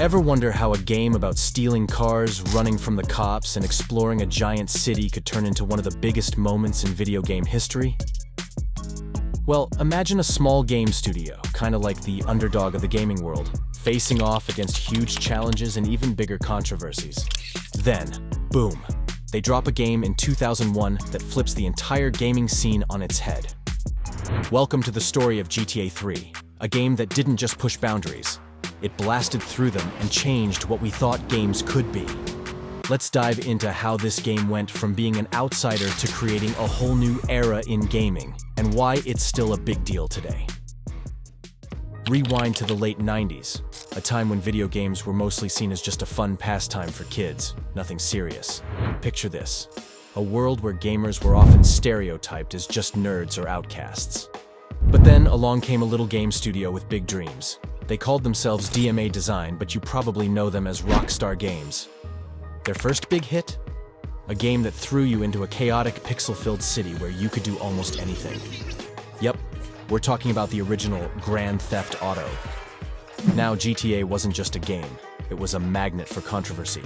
Ever wonder how a game about stealing cars, running from the cops, and exploring a giant city could turn into one of the biggest moments in video game history? Well, imagine a small game studio, kind of like the underdog of the gaming world, facing off against huge challenges and even bigger controversies. Then, boom, they drop a game in 2001 that flips the entire gaming scene on its head. Welcome to the story of GTA 3, a game that didn't just push boundaries. It blasted through them and changed what we thought games could be. Let's dive into how this game went from being an outsider to creating a whole new era in gaming, and why it's still a big deal today. Rewind to the late 90s, a time when video games were mostly seen as just a fun pastime for kids, nothing serious. Picture this, a world where gamers were often stereotyped as just nerds or outcasts. But then along came a little game studio with big dreams. They called themselves DMA Design, but you probably know them as Rockstar Games. Their first big hit? A game that threw you into a chaotic pixel-filled city where you could do almost anything. Yep, we're talking about the original Grand Theft Auto. Now, GTA wasn't just a game, it was a magnet for controversy.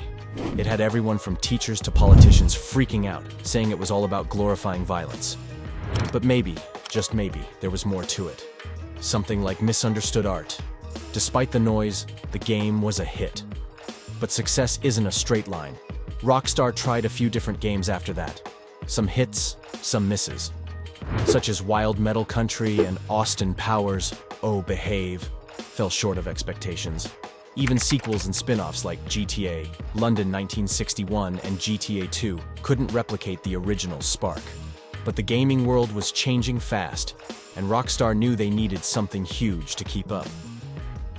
It had everyone from teachers to politicians freaking out, saying it was all about glorifying violence. But maybe, just maybe, there was more to it. Something like misunderstood art. Despite the noise, the game was a hit. But success isn't a straight line. Rockstar tried a few different games after that. Some hits, some misses. Such as Wild Metal Country and Austin Powers' Oh Behave fell short of expectations. Even sequels and spin-offs like GTA, London 1961, and GTA 2 couldn't replicate the original spark. But the gaming world was changing fast, and Rockstar knew they needed something huge to keep up.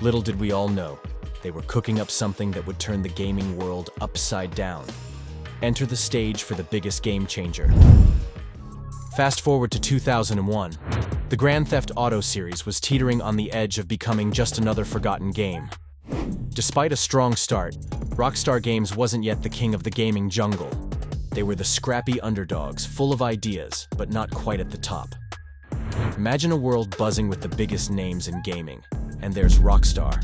Little did we all know, they were cooking up something that would turn the gaming world upside down. Enter the stage for the biggest game changer. Fast forward to 2001. The Grand Theft Auto series was teetering on the edge of becoming just another forgotten game. Despite a strong start, Rockstar Games wasn't yet the king of the gaming jungle. They were the scrappy underdogs, full of ideas, but not quite at the top. Imagine a world buzzing with the biggest names in gaming, and there's Rockstar,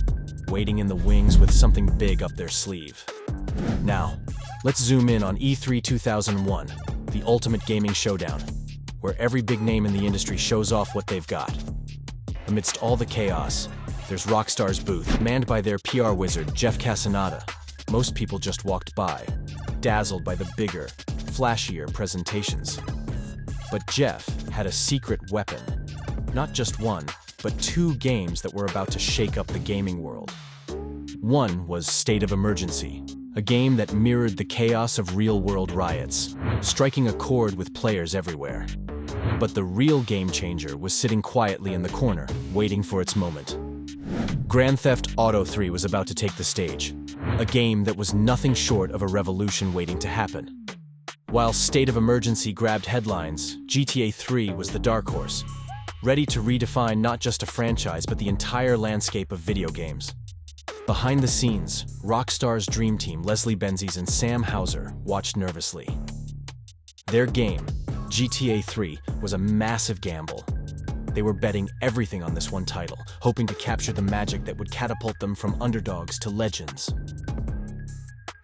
waiting in the wings with something big up their sleeve. Now, let's zoom in on E3 2001, the ultimate gaming showdown, where every big name in the industry shows off what they've got. Amidst all the chaos, there's Rockstar's booth, manned by their PR wizard, Jeff Casanata. Most people just walked by, dazzled by the bigger, flashier presentations. But Jeff had a secret weapon. Not just one, but two games that were about to shake up the gaming world. One was State of Emergency, a game that mirrored the chaos of real-world riots, striking a chord with players everywhere. But the real game changer was sitting quietly in the corner, waiting for its moment. Grand Theft Auto 3 was about to take the stage, a game that was nothing short of a revolution waiting to happen. While State of Emergency grabbed headlines, GTA 3 was the dark horse, ready to redefine not just a franchise but the entire landscape of video games. Behind the scenes, Rockstar's dream team, Leslie Benzies and Sam Houser, watched nervously. Their game, GTA 3, was a massive gamble. They were betting everything on this one title, hoping to capture the magic that would catapult them from underdogs to legends.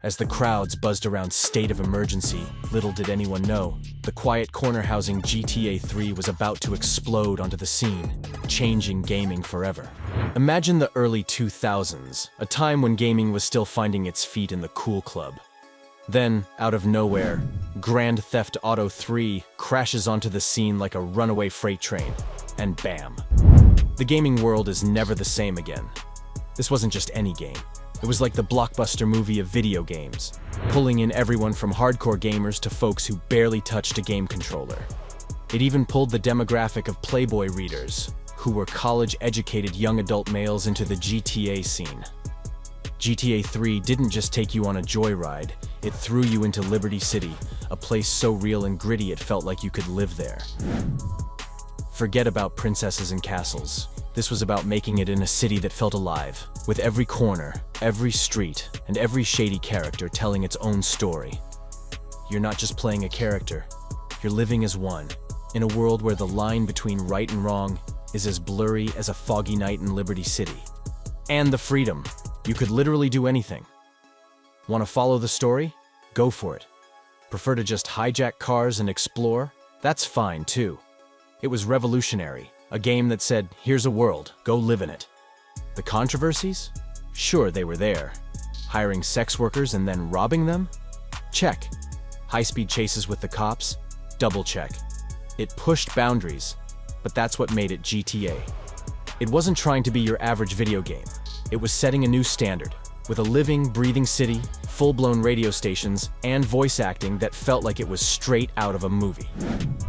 As the crowds buzzed around State of Emergency, little did anyone know, the quiet corner housing GTA 3 was about to explode onto the scene, changing gaming forever. Imagine the early 2000s, a time when gaming was still finding its feet in the cool club. Then, out of nowhere, Grand Theft Auto 3 crashes onto the scene like a runaway freight train, and bam! The gaming world is never the same again. This wasn't just any game. It was like the blockbuster movie of video games, pulling in everyone from hardcore gamers to folks who barely touched a game controller. It even pulled the demographic of Playboy readers, who were college-educated young adult males, into the GTA scene. GTA 3 didn't just take you on a joyride, it threw you into Liberty City, a place so real and gritty it felt like you could live there. Forget about princesses and castles. This was about making it in a city that felt alive, with every corner, every street, and every shady character telling its own story. You're not just playing a character, you're living as one, in a world where the line between right and wrong is as blurry as a foggy night in Liberty City. And the freedom. You could literally do anything. Want to follow the story? Go for it. Prefer to just hijack cars and explore? That's fine too. It was revolutionary, a game that said, here's a world, go live in it. The controversies? Sure, they were there. Hiring sex workers and then robbing them? Check. High-speed chases with the cops? Double check. It pushed boundaries, but that's what made it GTA. It wasn't trying to be your average video game. It was setting a new standard, with a living, breathing city, full-blown radio stations, and voice acting that felt like it was straight out of a movie.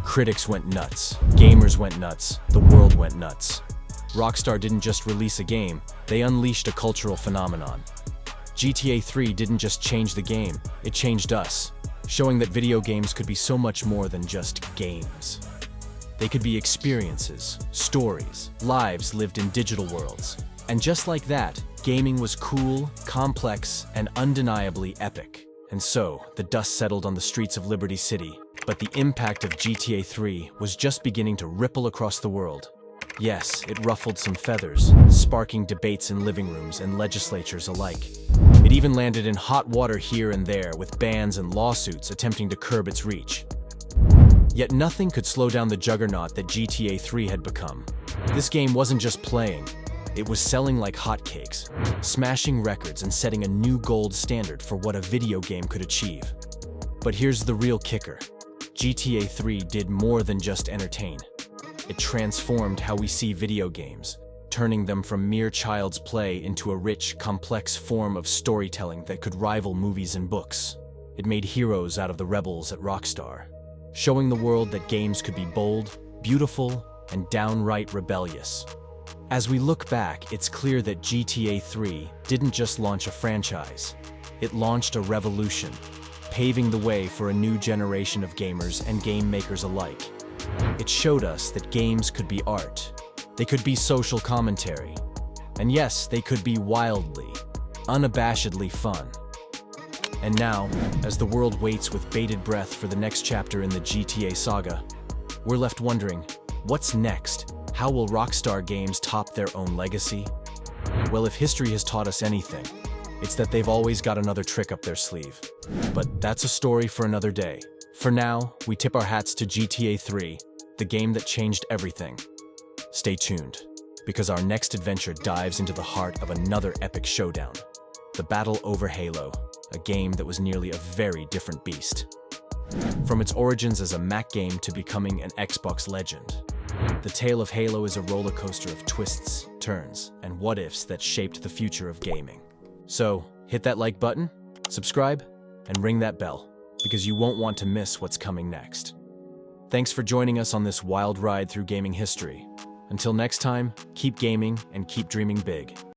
Critics went nuts, gamers went nuts, the world went nuts. Rockstar didn't just release a game, they unleashed a cultural phenomenon. GTA 3 didn't just change the game, it changed us, showing that video games could be so much more than just games. They could be experiences, stories, lives lived in digital worlds. And just like that, gaming was cool, complex, and undeniably epic. And so, the dust settled on the streets of Liberty City, but the impact of GTA 3 was just beginning to ripple across the world. Yes, it ruffled some feathers, sparking debates in living rooms and legislatures alike. It even landed in hot water here and there, with bans and lawsuits attempting to curb its reach. Yet nothing could slow down the juggernaut that GTA 3 had become. This game wasn't just playing, it was selling like hotcakes, smashing records and setting a new gold standard for what a video game could achieve. But here's the real kicker. GTA 3 did more than just entertain. It transformed how we see video games, turning them from mere child's play into a rich, complex form of storytelling that could rival movies and books. It made heroes out of the rebels at Rockstar, showing the world that games could be bold, beautiful, and downright rebellious. As we look back, it's clear that GTA 3 didn't just launch a franchise. It launched a revolution, paving the way for a new generation of gamers and game makers alike. It showed us that games could be art, they could be social commentary, and yes, they could be wildly, unabashedly fun. And now, as the world waits with bated breath for the next chapter in the GTA saga, we're left wondering, what's next? How will Rockstar Games top their own legacy? Well, if history has taught us anything, it's that they've always got another trick up their sleeve. But that's a story for another day. For now, we tip our hats to GTA 3, the game that changed everything. Stay tuned, because our next adventure dives into the heart of another epic showdown, the battle over Halo, a game that was nearly a very different beast. From its origins as a Mac game to becoming an Xbox legend, the tale of Halo is a roller coaster of twists, turns, and what-ifs that shaped the future of gaming. So, hit that like button, subscribe, and ring that bell, because you won't want to miss what's coming next. Thanks for joining us on this wild ride through gaming history. Until next time, keep gaming and keep dreaming big.